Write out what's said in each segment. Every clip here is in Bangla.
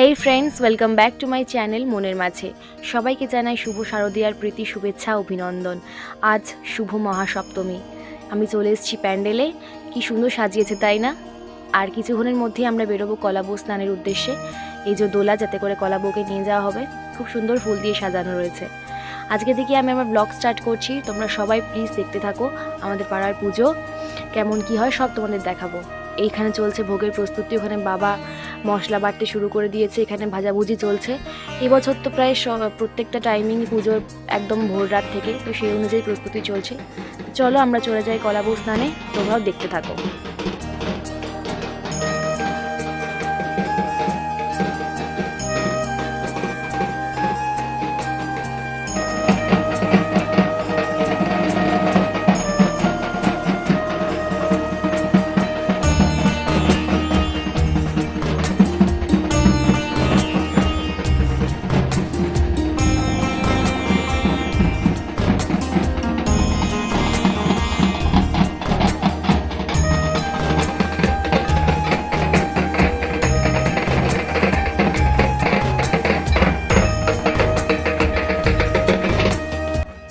Hey friends, welcome back to my channel মনের মাঝে। সবাইকে জানাই শুভ শারদীয়ার প্রীতি শুভেচ্ছা অভিনন্দন। আজ শুভ মহাসপ্তমী। আমি চলে এসেছি প্যান্ডেলে। কি সুন্দর সাজিয়েছে তাই না? আর কিছুক্ষণের মধ্যেই আমরা বেরোবো কলাবউ স্নানের উদ্দেশ্যে। এই যে দোলা, যাতে করে কলাবউকে নিয়ে যাওয়া হবে, খুব সুন্দর ফুল দিয়ে সাজানো রয়েছে। আজকে থেকে আমি আমার ব্লগ স্টার্ট করছি। তোমরা সবাই প্লিজ দেখতে থাকো। আমাদের পাড়ার পুজো কেমন কি হয় সব তোমাদের দেখাবো। এইখানে চলছে ভোগের প্রস্তুতি। ওখানে বাবা মশলা বাটতে শুরু করে দিয়েছে, এখানে ভাজাভুজি চলছে। এবছর তো প্রায় প্রত্যেকটা টাইমিং পুজোর একদম ভোর রাত থেকে, তো সেই অনুযায়ী প্রস্তুতি চলছে। চলো আমরা চলে যাই কলাবউ স্নানে, তোমরাও দেখতে থাকো।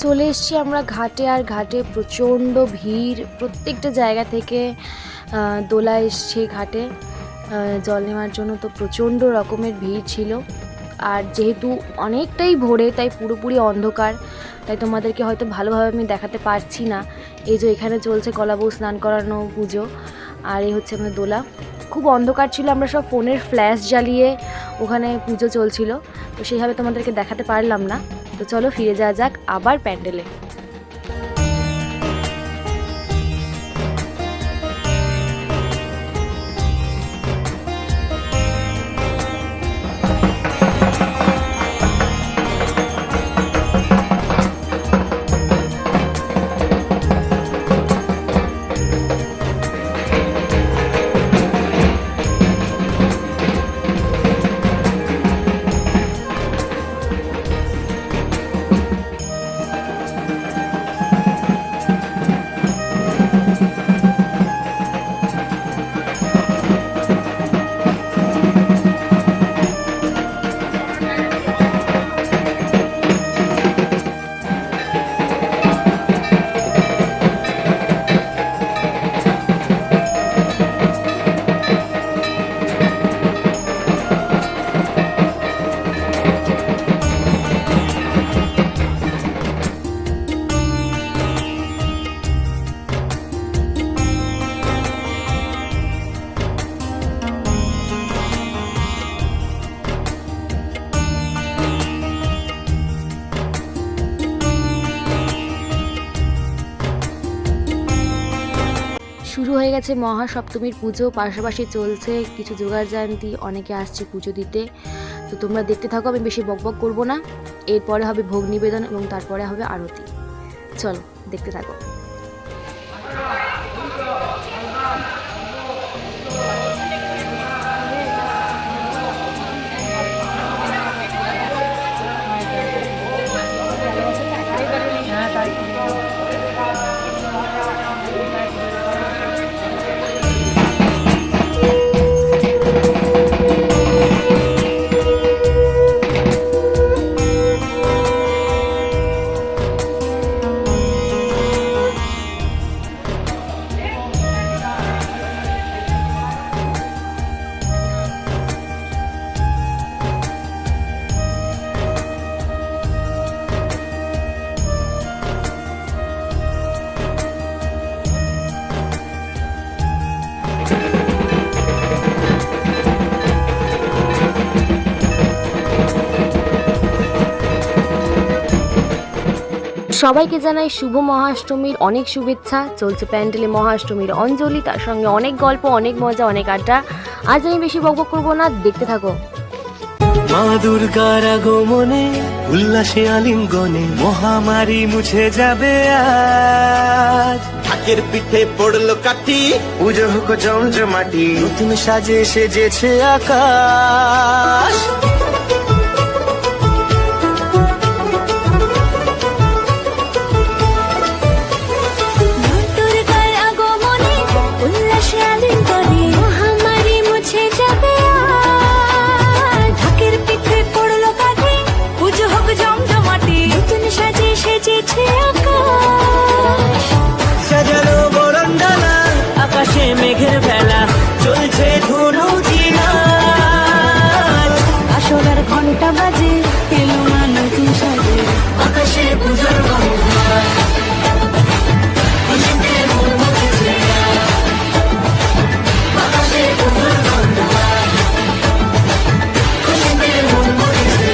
চলে এসেছি আমরা ঘাটে, আর ঘাটে প্রচণ্ড ভিড়। প্রত্যেকটা জায়গা থেকে দোলা এসছে ঘাটে জল নেওয়ার জন্য, তো প্রচণ্ড রকমের ভিড় ছিল। আর যেহেতু অনেকটাই ভোরে, তাই পুরোপুরি অন্ধকার, তাই তোমাদেরকে হয়তো ভালোভাবে আমি দেখাতে পারছি না। এই যে এখানে চলছে কলাবউ স্নান করানো পুজো, আর এই হচ্ছে আমাদের দোলা। খুব অন্ধকার ছিল, আমরা সব ফোনের ফ্ল্যাশ জ্বালিয়ে ওখানে পুজো চলছিল, তো সেইভাবে তোমাদেরকে দেখাতে পারলাম না। তো চলো ফিরে যাওয়া যাক আবার প্যান্ডেলে। শুরু হয়ে গেছে মহাসপ্তমীর পুজো, পাশাপাশি চলছে কিছু জোগাড় জান্তি, অনেকে আসছে পুজো দিতে। তো তোমরা দেখতে থাকো, আমি বেশি বকবক করবো না। এরপরে হবে ভোগ নিবেদন এবং তারপরে হবে আরতি। চলো দেখতে থাকো। সবাইকে জানাই শুভ মহাষ্টমীর অনেক শুভেচ্ছা। চলছে প্যান্ডেলে মহাষ্টমীর অঞ্জলি, তার সঙ্গে অনেক গল্প, অনেক মজা, অনেক আড্ডা। আজ আমি বেশি বকবক করবো না, দেখতে থাকো। মা দুর্গার আগমনে উল্লাসে আলিঙ্গনে মহামারী মুছে যাবে আজ। ঢাকের পিঠে পড়লো কাঠি, পুজো হোক জমজমাটি, নতুন সাজে সেজেছে আকাশ। দুর্গার আগমনে উল্লাসে আলিঙ্গনে মহামারী মুছে যাবে আজ। বারোটা বাজে এলো মা নতুন সাজে আকাশে পুজোর গন্ধ খুশিতে মন মজেছে আকাশে পুজোর গন্ধ খুশিতে মন মজেছে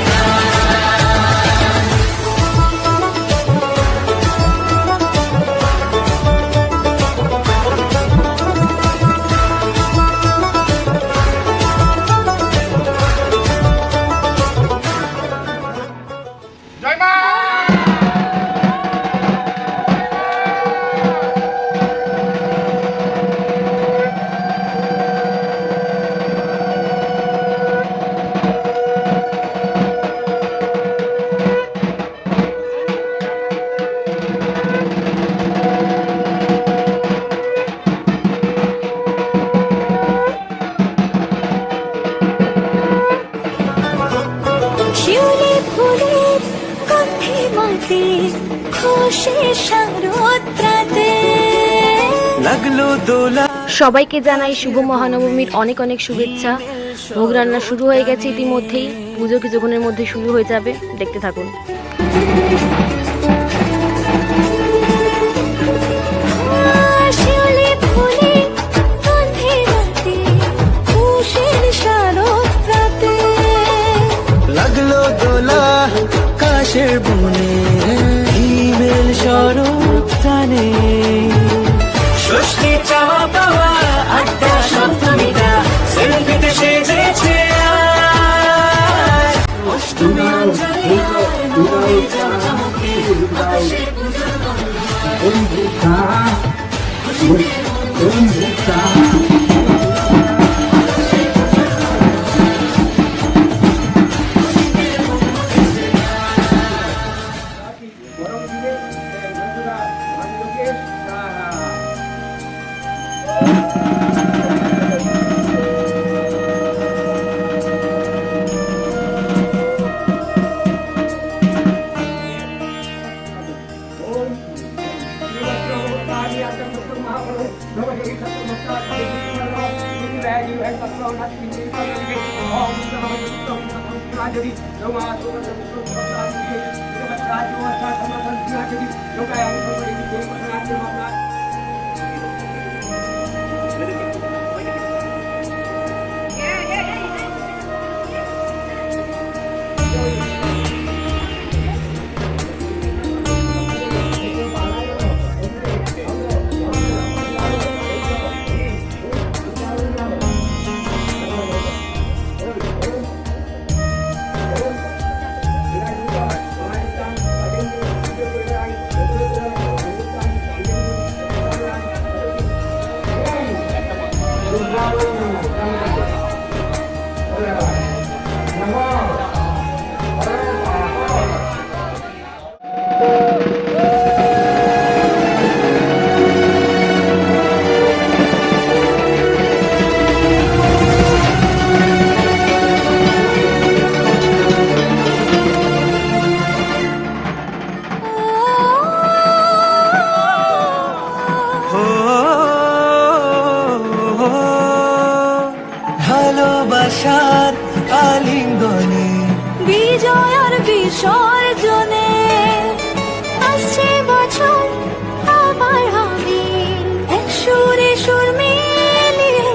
শিউলি ফুলের গন্ধে মাতে খুশি শারদরাতে লাগলো দোলা সবাইকে জানাই শুভ মহানবমীর অনেক অনেক শুভেচ্ছা। ভোগ রান্না শুরু হয়ে গেছে ইতিমধ্যেই, পুজো কিছুক্ষণের মধ্যে শুরু হয়ে যাবে, দেখতে থাকুন। শিউলি ফুলের গন্ধে মাতে খুশি শারদরাতে লাগলো দোলা কাশের বনে হিমেল শরৎ টানে ষষ্ঠী চাওয়া পাওয়া আড্ডা সপ্তমীটা সেলফিতে সেজেছে আজ। অষ্টমী অঞ্জলি নবমী চমচমকে আকাশে পুজোর গন্ধ ভালোবাসার আলিঙ্গনে বিজয় আর বিসর্জনে আসছে বছর আবার হবে এক সুরে সুর মিলিয়ে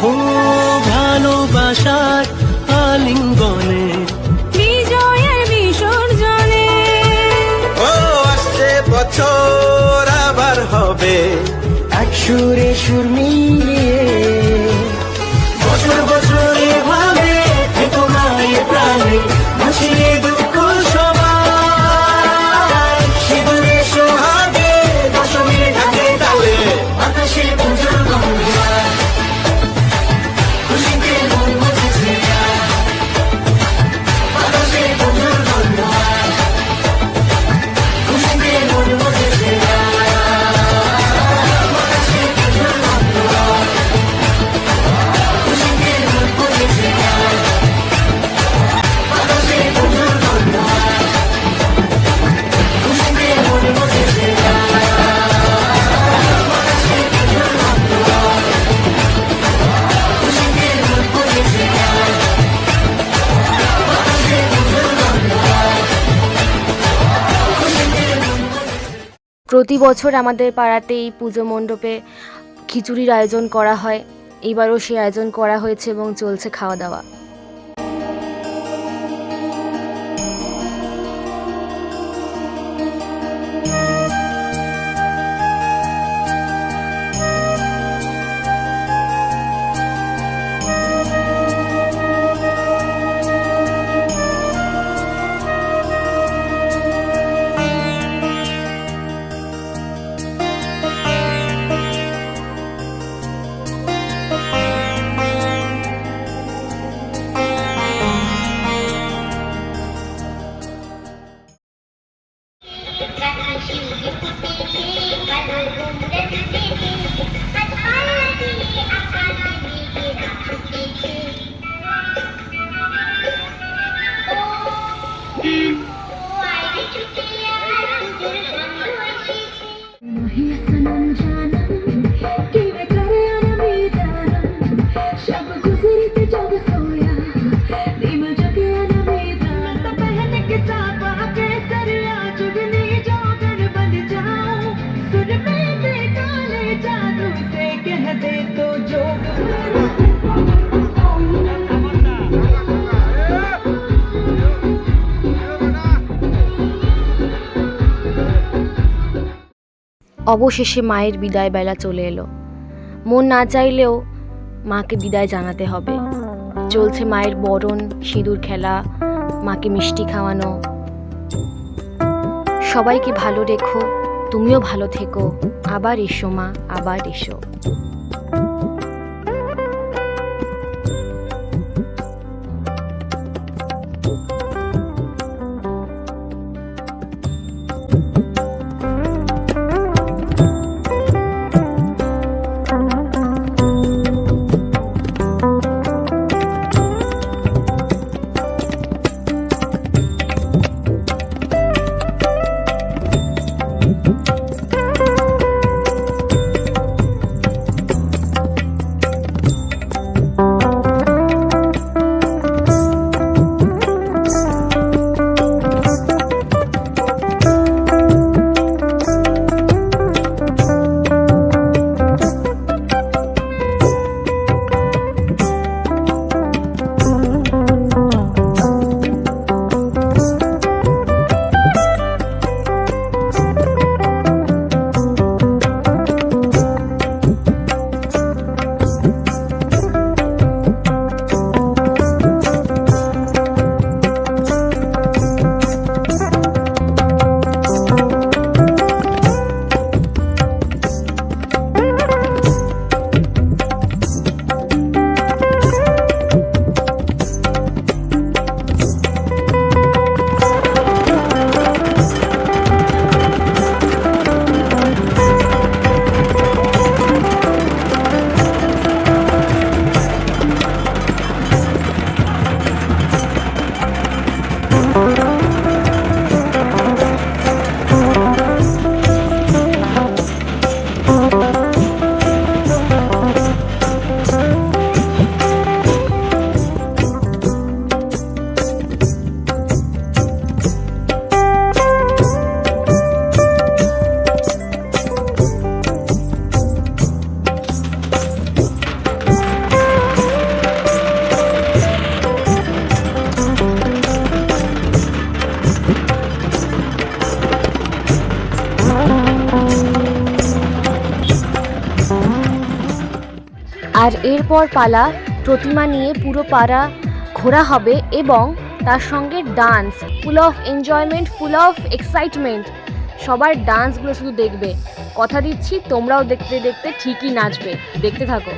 ও ভালোবাসার আলিঙ্গনে বিজয়ের বিসর্জনে ও আসছে বছর আবার হবে এক সুরে সুর মিলিয়ে বছর বছর এভাবে থেকো মায়ের প্রাণে ভাসিয়ে দুঃখ সবাই সিঁদুরে সোহাগে দশমীর ঢাকে তালে আকাশে পুজোর গন্ধ খুশিতে মন মজেছে আকাশে পুজোর গন্ধ খুশিতে মন মজেছে আকাশে পুজোর গন্ধ প্রতি বছর আমাদের পাড়াতে এই পুজো মণ্ডপে খিচুড়ির আয়োজন করা হয়। এইবারও সেই আয়োজন করা হয়েছে এবং চলছে খাওয়া দাওয়া। অবশেষে মায়ের বিদায় বেলা চলে এলো। মন না চাইলেও মাকে বিদায় জানাতে হবে। চলছে মায়ের বরণ, সিঁদুর খেলা, মাকে মিষ্টি খাওয়ানো। সবাইকে ভালো রেখো, তুমিও ভালো থেকো। আবার এসো মা, আবার এসো। আর এরপর পালা প্রতিমা নিয়ে পুরো পাড়া ঘোরা হবে এবং তার সঙ্গে dance, full of enjoyment, full of excitement. সবার ডান্সগুলো শুধু দেখবে, কথা দিচ্ছি তোমরাও দেখতে দেখতে ঠিকই নাচবে। দেখতে থাকো।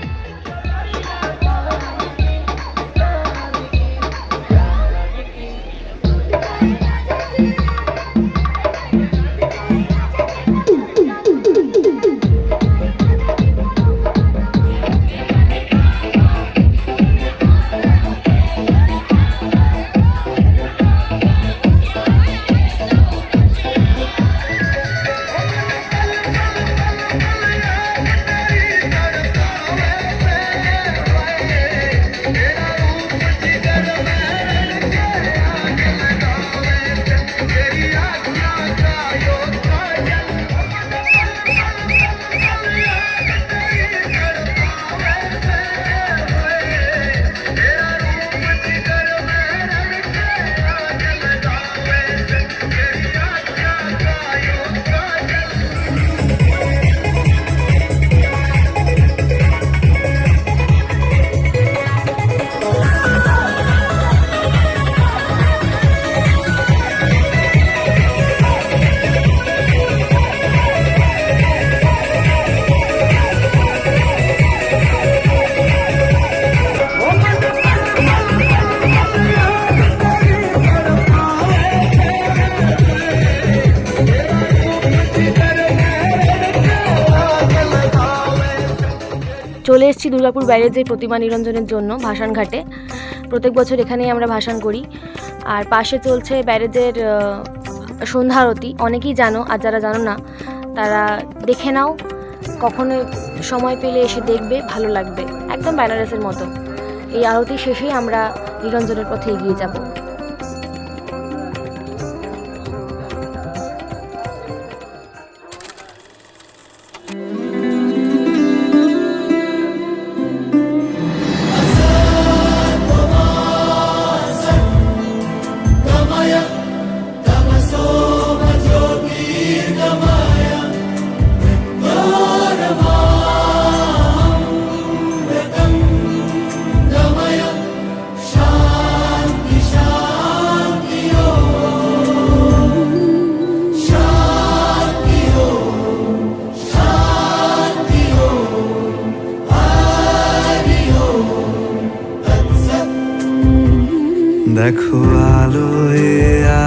চলে এসেছি দুর্গাপুর ব্যারেজের প্রতিমা নিরঞ্জনের জন্য ভাসান ঘাটে। প্রত্যেক বছর এখানেই আমরা ভাসান করি। আর পাশে চলছে ব্যারেজের সন্ধ্যা আরতি। অনেকেই জানো, আর যারা জানো না তারা দেখে নাও, কখনো সময় পেলে এসে দেখবে, ভালো লাগবে, একদম বেনারসের মতো। এই আরতি শেষেই আমরা নিরঞ্জনের পথে এগিয়ে যাব। দেখো আলোয়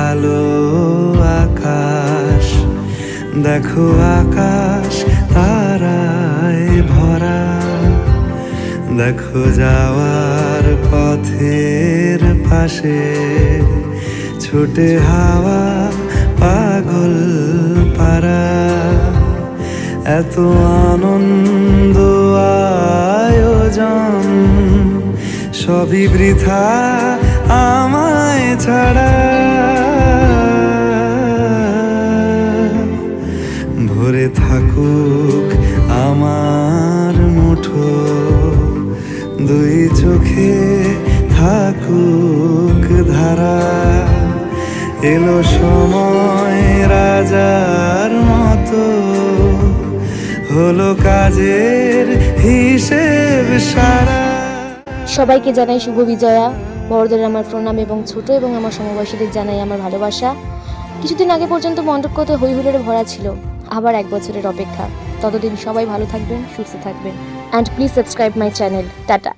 আলো আকাশ, দেখো আকাশ তারায় ভরা, দেখো যাওয়ার পথের পাশে ছুটে হাওয়া পাগল পারা। এত আনন্দ আয়োজন সবই বৃথা আমায় ছাড়া। ভরে থাকুক আমার মুঠো, দুই চোখে থাকুক ধারা। এলো সময় রাজার মতো, হলো কাজের হিসেব সারা। সবাইকে জানাই শুভ বিজয়া। বড়দের আমার প্রণাম এবং ছোট এবং আমার সমবয়সীদের জানাই আমার ভালোবাসা। কিছুদিন আগে পর্যন্ত মণ্ডপকত হইহুল্লোড়ে ভরা ছিল, আবার 1 বছরের অপেক্ষা। ততদিন সবাই ভালো থাকবেন, সুস্থ থাকবেন। And please subscribe my channel. Tata.